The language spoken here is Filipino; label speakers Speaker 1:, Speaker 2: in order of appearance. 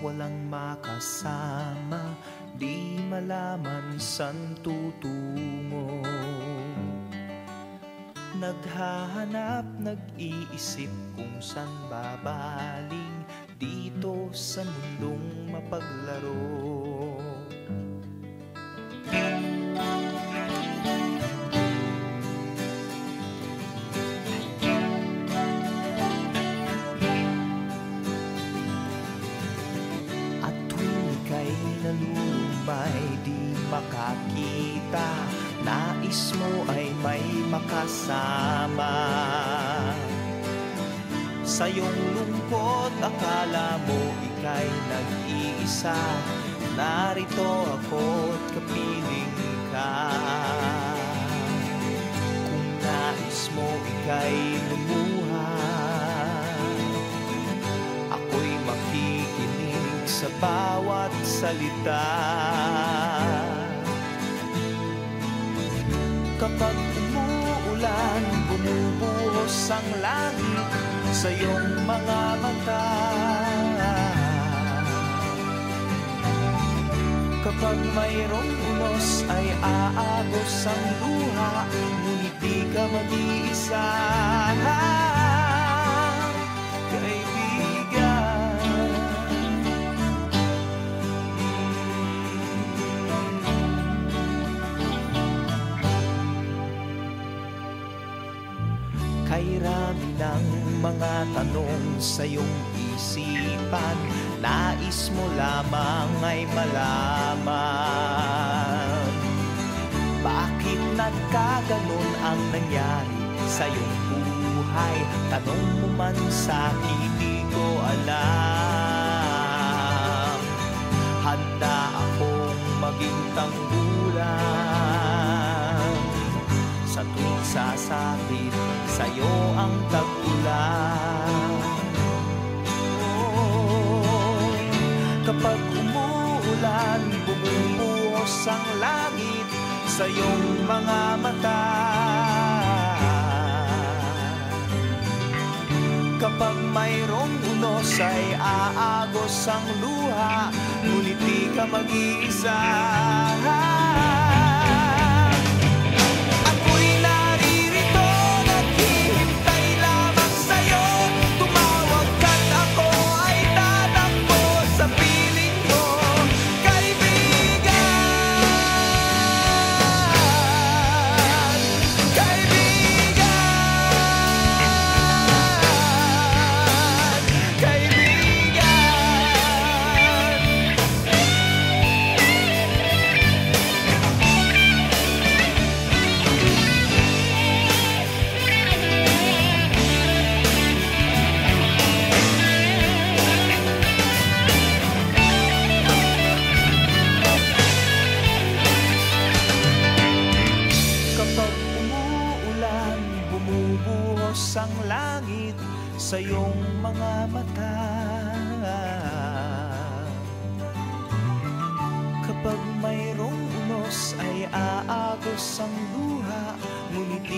Speaker 1: walang makasama, di malaman san tutungo. Naghahanap, nag-iisip kung san babaling dito sa mundong mapaglaro. Nalulumay, di makakita, nais mo ay may makasama. Sa iyong lungkot, akala mo ika'y nag-iisa, narito ako't kapiling ka. Kung nais mo ika'y lumuha, ako'y makikinig sa bawat salita. Kapag umuulan, bumubuhos ang langit sa iyong mga mata. Kapag mayroong unos ay aagos ang luha, ngunit di ka mag-iisa. Kay rami ng mga tanong sa iyong isipan, nais mo lamang ay malaman. Bakit nagkaganon ang nangyari sa iyong buhay? Tanong mo man sa'kin, di ko alam. Handa akong maging tanggulan sa tuwing sasapit sa'yo ang tag-ulan. Oh, kapag umuulan, bumubuhos ang langit sa iyong mga mata. Kapag mayroong unos ay aagos ang luha, ngunit di ka mag-iisa. Bumubuhos ang langit sa iyong mga mata. Kapag mayroong unos ay aagos ang luha, ngunit